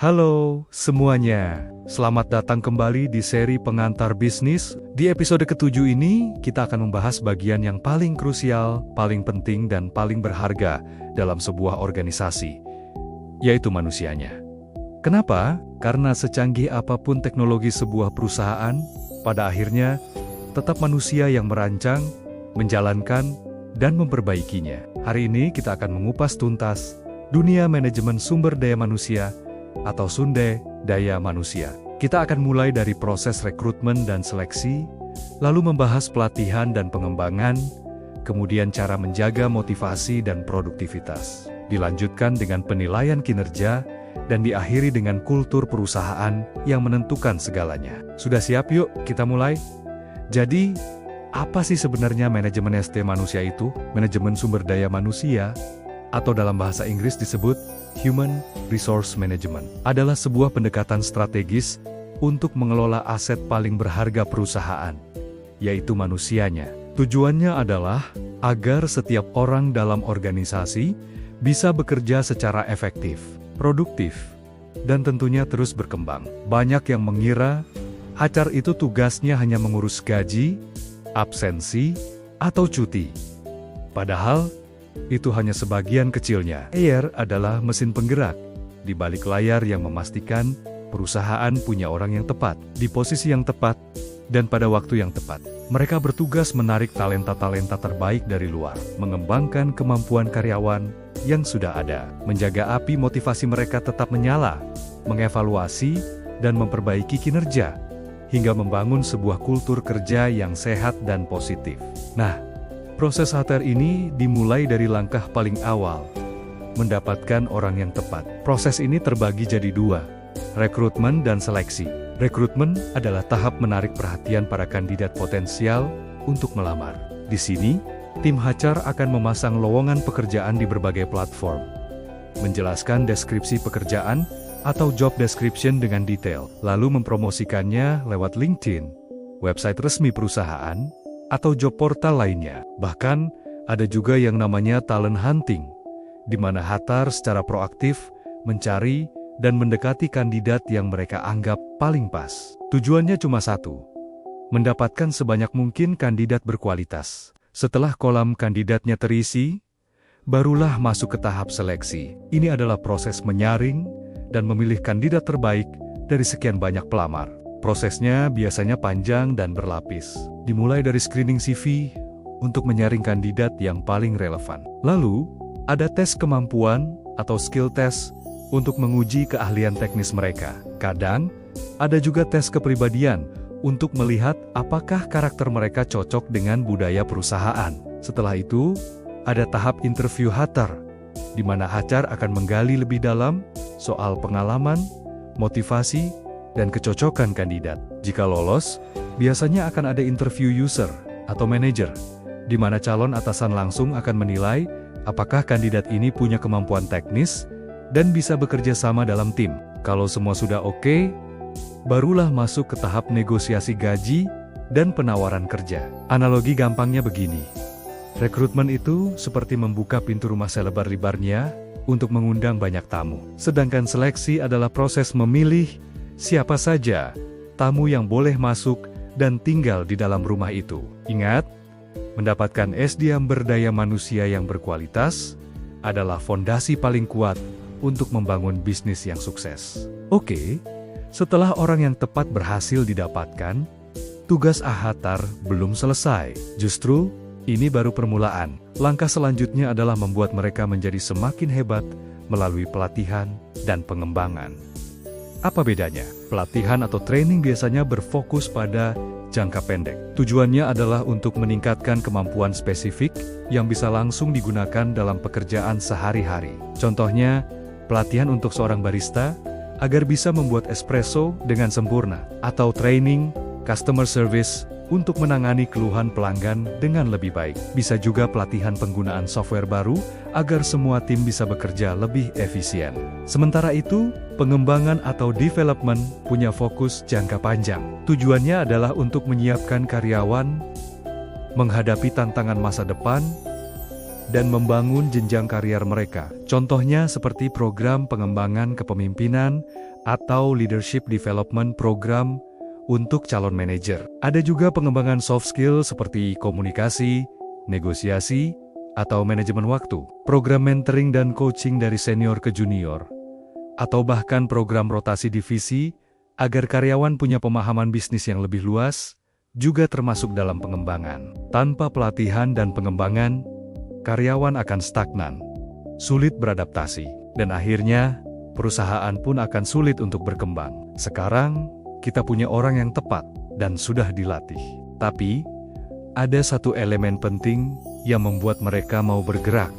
Halo semuanya, selamat datang kembali di seri Pengantar Bisnis. Di episode ketujuh ini, kita akan membahas bagian yang paling krusial, paling penting, dan paling berharga dalam sebuah organisasi, yaitu manusianya. Kenapa? Karena secanggih apapun teknologi sebuah perusahaan, pada akhirnya, tetap manusia yang merancang, menjalankan, dan memperbaikinya. Hari ini kita akan mengupas tuntas dunia manajemen sumber daya manusia, atau Sumber Daya Manusia. Kita akan mulai dari proses rekrutmen dan seleksi, lalu membahas pelatihan dan pengembangan, kemudian cara menjaga motivasi dan produktivitas. Dilanjutkan dengan penilaian kinerja, dan diakhiri dengan kultur perusahaan yang menentukan segalanya. Sudah siap? Yuk, kita mulai. Jadi, apa sih sebenarnya manajemen ST manusia itu? Manajemen sumber daya manusia, atau dalam bahasa Inggris disebut Human Resource Management, adalah sebuah pendekatan strategis untuk mengelola aset paling berharga perusahaan, yaitu manusianya. Tujuannya adalah agar setiap orang dalam organisasi bisa bekerja secara efektif, produktif, dan tentunya terus berkembang. Banyak yang mengira HR itu tugasnya hanya mengurus gaji, absensi, atau cuti. Padahal, itu hanya sebagian kecilnya. HR adalah mesin penggerak di balik layar yang memastikan perusahaan punya orang yang tepat, di posisi yang tepat, dan pada waktu yang tepat. Mereka bertugas menarik talenta-talenta terbaik dari luar, mengembangkan kemampuan karyawan yang sudah ada, menjaga api motivasi mereka tetap menyala, mengevaluasi dan memperbaiki kinerja, hingga membangun sebuah kultur kerja yang sehat dan positif. Nah, proses HR ini dimulai dari langkah paling awal, mendapatkan orang yang tepat. Proses ini terbagi jadi dua, rekrutmen dan seleksi. Rekrutmen adalah tahap menarik perhatian para kandidat potensial untuk melamar. Di sini, tim HR akan memasang lowongan pekerjaan di berbagai platform, menjelaskan deskripsi pekerjaan atau job description dengan detail, lalu mempromosikannya lewat LinkedIn, website resmi perusahaan, atau job portal lainnya. Bahkan, ada juga yang namanya talent hunting, di mana HR secara proaktif mencari dan mendekati kandidat yang mereka anggap paling pas. Tujuannya cuma satu, mendapatkan sebanyak mungkin kandidat berkualitas. Setelah kolam kandidatnya terisi, barulah masuk ke tahap seleksi. Ini adalah proses menyaring dan memilih kandidat terbaik dari sekian banyak pelamar. Prosesnya biasanya panjang dan berlapis. Dimulai dari screening CV untuk menyaring kandidat yang paling relevan. Lalu, ada tes kemampuan atau skill test untuk menguji keahlian teknis mereka. Kadang, ada juga tes kepribadian untuk melihat apakah karakter mereka cocok dengan budaya perusahaan. Setelah itu, ada tahap interview HR, di mana HR akan menggali lebih dalam soal pengalaman, motivasi, dan kecocokan kandidat. Jika lolos, biasanya akan ada interview user atau manager, di mana calon atasan langsung akan menilai apakah kandidat ini punya kemampuan teknis dan bisa bekerja sama dalam tim. Kalau semua sudah oke, barulah masuk ke tahap negosiasi gaji dan penawaran kerja. Analogi gampangnya begini, rekrutmen itu seperti membuka pintu rumah selebar-lebarnya untuk mengundang banyak tamu. Sedangkan seleksi adalah proses memilih siapa saja tamu yang boleh masuk dan tinggal di dalam rumah itu. Ingat, mendapatkan sumber daya manusia yang berkualitas adalah fondasi paling kuat untuk membangun bisnis yang sukses. Oke, setelah orang yang tepat berhasil didapatkan, tugas HR belum selesai. Justru, ini baru permulaan. Langkah selanjutnya adalah membuat mereka menjadi semakin hebat melalui pelatihan dan pengembangan. Apa bedanya? Pelatihan atau training biasanya berfokus pada jangka pendek. Tujuannya adalah untuk meningkatkan kemampuan spesifik yang bisa langsung digunakan dalam pekerjaan sehari-hari. Contohnya, pelatihan untuk seorang barista agar bisa membuat espresso dengan sempurna, atau training customer service untuk menangani keluhan pelanggan dengan lebih baik. Bisa juga pelatihan penggunaan software baru agar semua tim bisa bekerja lebih efisien. Sementara itu, pengembangan atau development punya fokus jangka panjang. Tujuannya adalah untuk menyiapkan karyawan menghadapi tantangan masa depan dan membangun jenjang karier mereka. Contohnya seperti program pengembangan kepemimpinan atau leadership development program untuk calon manajer. Ada juga pengembangan soft skill seperti komunikasi, negosiasi, atau manajemen waktu. Program mentoring dan coaching dari senior ke junior. Atau bahkan program rotasi divisi agar karyawan punya pemahaman bisnis yang lebih luas, juga termasuk dalam pengembangan. Tanpa pelatihan dan pengembangan, karyawan akan stagnan, sulit beradaptasi, dan akhirnya perusahaan pun akan sulit untuk berkembang. Sekarang, kita punya orang yang tepat dan sudah dilatih. Tapi, ada satu elemen penting yang membuat mereka mau bergerak.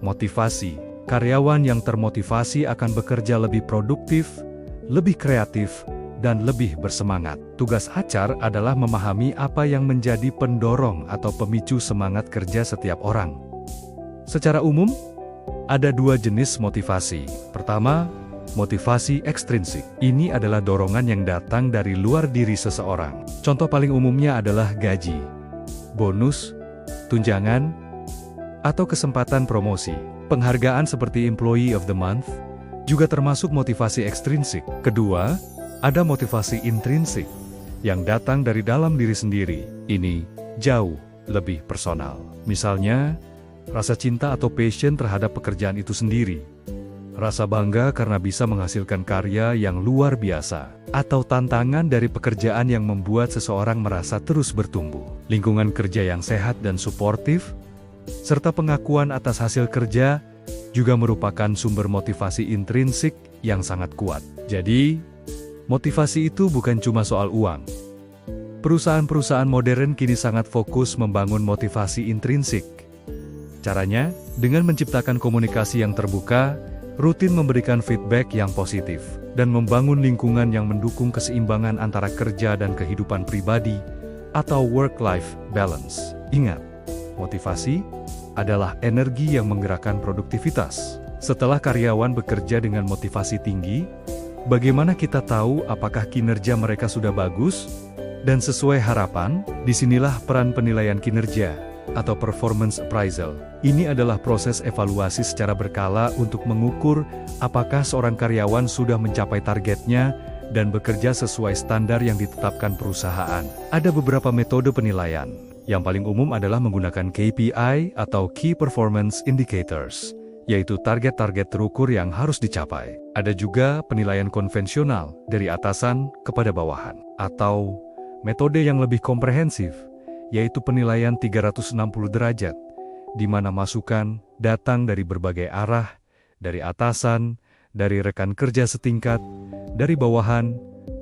Motivasi. Karyawan yang termotivasi akan bekerja lebih produktif, lebih kreatif, dan lebih bersemangat. Tugas HR adalah memahami apa yang menjadi pendorong atau pemicu semangat kerja setiap orang. Secara umum, ada dua jenis motivasi. Pertama, motivasi ekstrinsik. Ini adalah dorongan yang datang dari luar diri seseorang. Contoh paling umumnya adalah gaji, bonus, tunjangan, atau kesempatan promosi. Penghargaan seperti Employee of the Month juga termasuk motivasi ekstrinsik. Kedua, ada motivasi intrinsik yang datang dari dalam diri sendiri. Ini jauh lebih personal. Misalnya, rasa cinta atau passion terhadap pekerjaan itu sendiri. Rasa bangga karena bisa menghasilkan karya yang luar biasa. Atau tantangan dari pekerjaan yang membuat seseorang merasa terus bertumbuh. Lingkungan kerja yang sehat dan suportif, serta pengakuan atas hasil kerja, juga merupakan sumber motivasi intrinsik yang sangat kuat. Jadi, motivasi itu bukan cuma soal uang. Perusahaan-perusahaan modern kini sangat fokus membangun motivasi intrinsik. Caranya, dengan menciptakan komunikasi yang terbuka, rutin memberikan feedback yang positif, dan membangun lingkungan yang mendukung keseimbangan antara kerja dan kehidupan pribadi, atau work-life balance. Ingat, motivasi adalah energi yang menggerakkan produktivitas. Setelah karyawan bekerja dengan motivasi tinggi, bagaimana kita tahu apakah kinerja mereka sudah bagus dan sesuai harapan? Disinilah peran penilaian kinerja atau performance appraisal. Ini adalah proses evaluasi secara berkala untuk mengukur apakah seorang karyawan sudah mencapai targetnya dan bekerja sesuai standar yang ditetapkan perusahaan. Ada beberapa metode penilaian. Yang paling umum adalah menggunakan KPI atau Key Performance Indicators, yaitu target-target terukur yang harus dicapai. Ada juga penilaian konvensional dari atasan kepada bawahan, atau metode yang lebih komprehensif, yaitu penilaian 360 derajat, di mana masukan datang dari berbagai arah, dari atasan, dari rekan kerja setingkat, dari bawahan,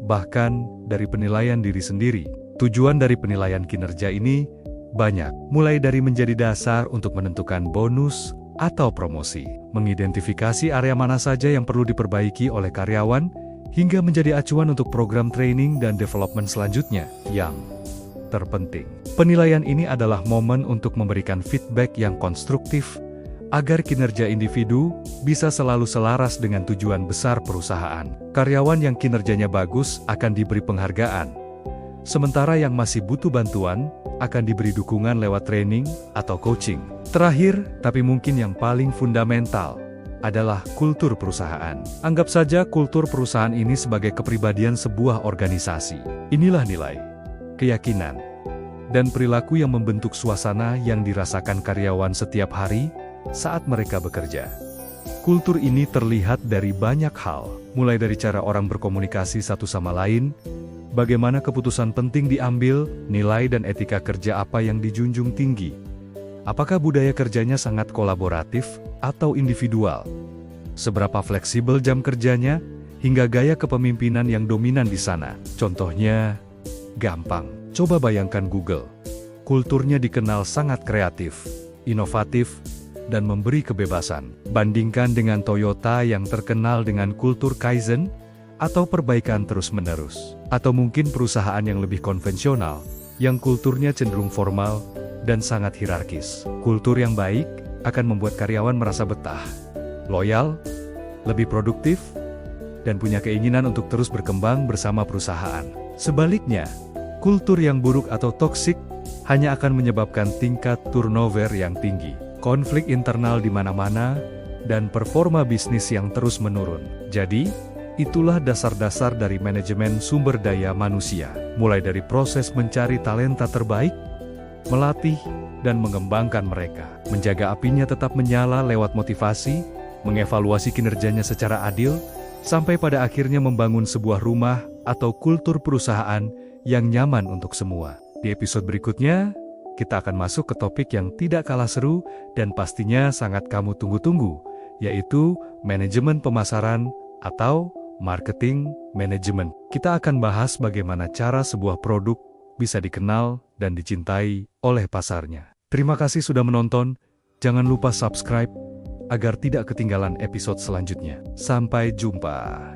bahkan dari penilaian diri sendiri. Tujuan dari penilaian kinerja ini banyak, mulai dari menjadi dasar untuk menentukan bonus atau promosi, mengidentifikasi area mana saja yang perlu diperbaiki oleh karyawan, hingga menjadi acuan untuk program training dan development selanjutnya. Yang terpenting, penilaian ini adalah momen untuk memberikan feedback yang konstruktif, agar kinerja individu bisa selalu selaras dengan tujuan besar perusahaan. Karyawan yang kinerjanya bagus akan diberi penghargaan, sementara yang masih butuh bantuan akan diberi dukungan lewat training atau coaching. Terakhir, tapi mungkin yang paling fundamental, adalah kultur perusahaan. Anggap saja kultur perusahaan ini sebagai kepribadian sebuah organisasi. Inilah nilai, keyakinan, dan perilaku yang membentuk suasana yang dirasakan karyawan setiap hari saat mereka bekerja. Kultur ini terlihat dari banyak hal, mulai dari cara orang berkomunikasi satu sama lain, bagaimana keputusan penting diambil, nilai dan etika kerja apa yang dijunjung tinggi. Apakah budaya kerjanya sangat kolaboratif atau individual? Seberapa fleksibel jam kerjanya, hingga gaya kepemimpinan yang dominan di sana. Contohnya, gampang. Coba bayangkan Google. Kulturnya dikenal sangat kreatif, inovatif, dan memberi kebebasan. Bandingkan dengan Toyota yang terkenal dengan kultur Kaizen, atau perbaikan terus-menerus. Atau mungkin perusahaan yang lebih konvensional, yang kulturnya cenderung formal dan sangat hierarkis. Kultur yang baik akan membuat karyawan merasa betah, loyal, lebih produktif, dan punya keinginan untuk terus berkembang bersama perusahaan. Sebaliknya, kultur yang buruk atau toksik hanya akan menyebabkan tingkat turnover yang tinggi. konflik internal di mana-mana, dan performa bisnis yang terus menurun. Jadi, itulah dasar-dasar dari manajemen sumber daya manusia. Mulai dari proses mencari talenta terbaik, melatih, dan mengembangkan mereka. Menjaga apinya tetap menyala lewat motivasi, mengevaluasi kinerjanya secara adil, sampai pada akhirnya membangun sebuah rumah atau kultur perusahaan yang nyaman untuk semua. Di episode berikutnya, kita akan masuk ke topik yang tidak kalah seru dan pastinya sangat kamu tunggu-tunggu, yaitu manajemen pemasaran atau marketing management. Kita akan bahas bagaimana cara sebuah produk bisa dikenal dan dicintai oleh pasarnya. Terima kasih sudah menonton. Jangan lupa subscribe agar tidak ketinggalan episode selanjutnya. Sampai jumpa.